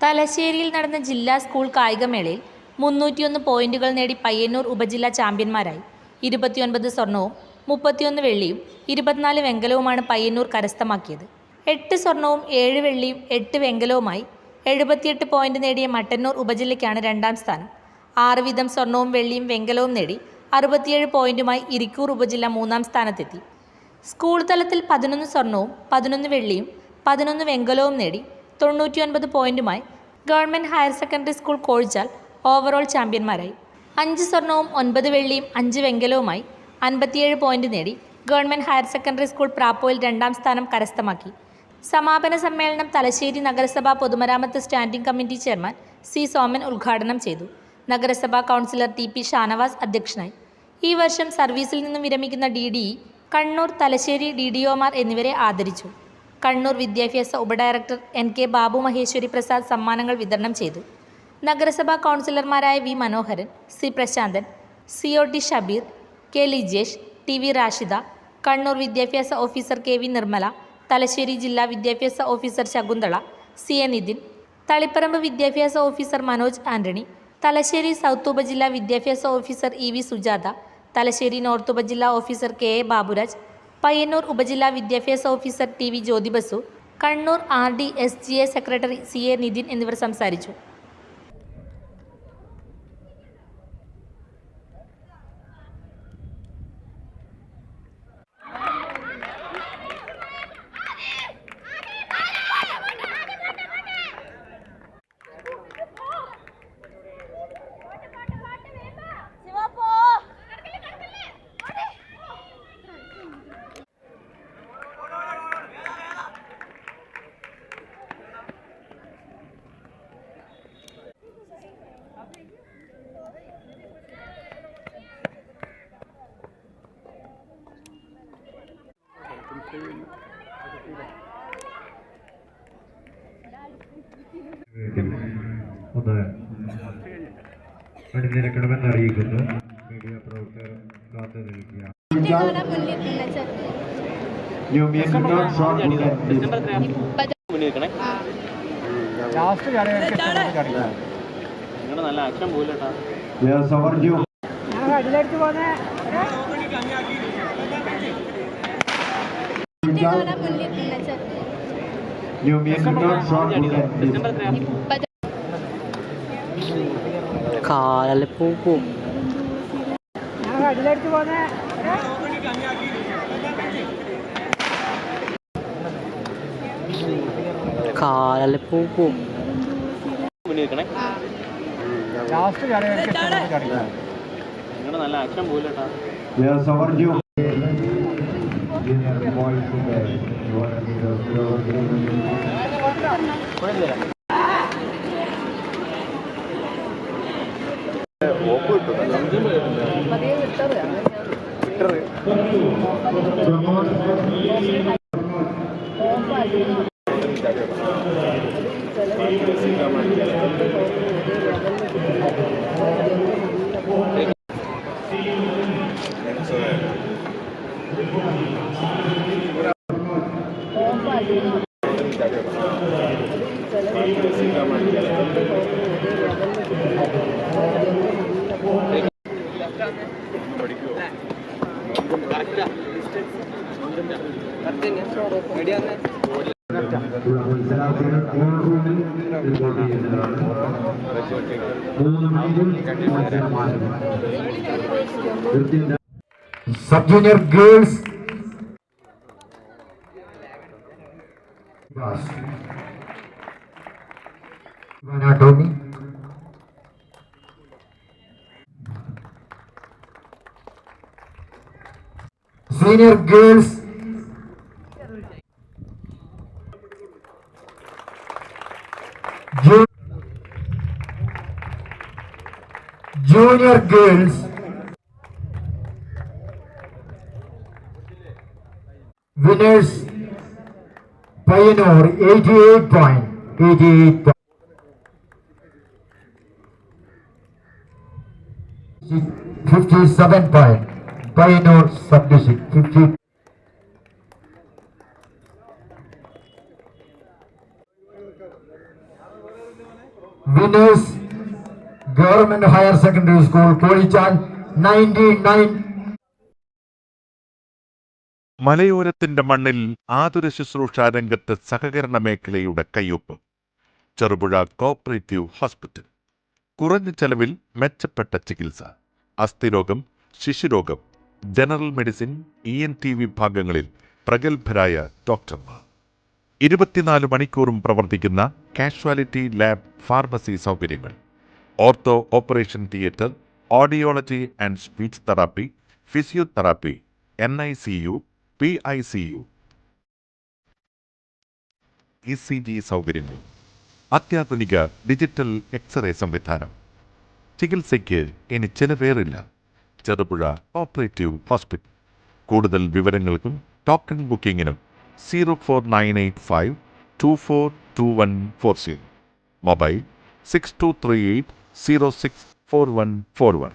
തലശ്ശേരിയിൽ നടന്ന ജില്ലാ സ്കൂൾ കായികമേളയിൽ 301 പോയിന്റുകൾ നേടി പയ്യന്നൂർ ഉപജില്ലാ ചാമ്പ്യന്മാരായി. 29 സ്വർണവും 31 വെള്ളിയും 24 വെങ്കലവുമാണ് പയ്യന്നൂർ കരസ്ഥമാക്കിയത്. 8 സ്വർണവും 7 വെള്ളിയും 8 വെങ്കലവുമായി 78 പോയിന്റ് നേടിയ മട്ടന്നൂർ ഉപജില്ലയ്ക്കാണ് രണ്ടാം സ്ഥാനം. 6 വീതം സ്വർണവും വെള്ളിയും വെങ്കലവും നേടി 67 പോയിന്റുമായി ഇരിക്കൂർ ഉപജില്ല മൂന്നാം സ്ഥാനത്തെത്തി. സ്കൂൾ തലത്തിൽ 11 സ്വർണവും 11 വെള്ളിയും 11 വെങ്കലവും നേടി 99 പോയിന്റുമായി government higher secondary school Kozhichal overall ചാമ്പ്യന്മാരായി. 5 സ്വർണവും 9 വെള്ളിയും 5 വെങ്കലവുമായി 57 പോയിന്റ് നേടി ഗവൺമെൻറ് ഹയർ സെക്കൻഡറി സ്കൂൾ പ്രാപ്പോയിൽ രണ്ടാം സ്ഥാനം കരസ്ഥമാക്കി. സമാപന സമ്മേളനം തലശ്ശേരി നഗരസഭാ പൊതുമരാമത്ത് standing committee chairman C Soman ഉദ്ഘാടനം ചെയ്തു. നഗരസഭാ കൗൺസിലർ ടി പി ഷാനവാസ് അധ്യക്ഷനായി. ഈ വർഷം സർവീസിൽ നിന്നും വിരമിക്കുന്ന DDE, കണ്ണൂർ, തലശ്ശേരി DDOമാർ എന്നിവരെ ആദരിച്ചു. കണ്ണൂർ വിദ്യാഭ്യാസ ഉപഡയറക്ടർ NK ബാബു മഹേശ്വരി പ്രസാദ് സമ്മാനങ്ങൾ വിതരണം ചെയ്തു. നഗരസഭാ കൗൺസിലർമാരായ V Manoharan, C Prasanthan, COT Shabeer, K Lijesh, TV Rashida, Kannur വിദ്യാഭ്യാസ ഓഫീസർ KV നിർമ്മല, തലശ്ശേരി ജില്ലാ വിദ്യാഭ്യാസ ഓഫീസർ ശകുന്തള, CA നിതിൻ, തളിപ്പറമ്പ് വിദ്യാഭ്യാസ ഓഫീസർ മനോജ് ആന്റണി, തലശ്ശേരി സൗത്ത് ഉപജില്ലാ വിദ്യാഭ്യാസ officer EV Sujatha, Thalassery north ഉപജില്ലാ ഓഫീസർ KA ബാബുരാജ്, പയ്യന്നൂർ ഉപജില്ലാ വിദ്യാഭ്യാസ officer TV Jyothi Basu, Kannur RD SGA secretary CA Nithin എന്നിവർ സംസാരിച്ചു. ഒന്ന് അണിനിരക്കണമെന്ന് അറിയിക്കുന്നു. മീഡിയ പ്രവർത്തകർ കാത്തു നിൽക്കുക. നല്ല അക്ഷം പോയില്ലട്ടാ. കാലല്ലേ പോകും. കാലല്ലേ പോകും. നിങ്ങളുടെ നല്ല അക്ഷം പോയില്ലട്ടാ. Sub junior girls Tony, senior girls junior girls winners Payyanur 88 point. 57 point. Pioneer Sub-District 50. Winners Government Higher Secondary School, Polichan 99. മലയോരത്തിന്റെ മണ്ണിൽ ആതുര ശുശ്രൂഷ രംഗത്ത് സഹകരണ മേഖലയുടെ കയ്യൊപ്പ്. Cherupuzha cooperative hospital. കുറഞ്ഞ ചെലവിൽ മെച്ചപ്പെട്ട ചികിത്സ. അസ്ഥിരോഗം, ശിശുരോഗം, ജനറൽ മെഡിസിൻ, ENT വിഭാഗങ്ങളിൽ പ്രഗത്ഭരായ ഡോക്ടർമാർ. 24 മണിക്കൂറും പ്രവർത്തിക്കുന്ന കാഷ്വാലിറ്റി ലാബ്, ഫാർമസി സൗകര്യങ്ങൾ. Ortho operation theatre, audiology and speech therapy, physiotherapy, NICU, PICU, ECG സൗകര്യങ്ങൾ. അത്യാധുനിക ഡിജിറ്റൽ എക്സ്റേ സംവിധാനം. ചികിത്സയ്ക്ക് ഇനി ചിലവേറില്ല. Cherupuzha cooperative hospital. കൂടുതൽ വിവരങ്ങൾക്കും ടോക്കൺ ബുക്കിങ്ങിനും 04985 242140. മൊബൈൽ 6238 064141.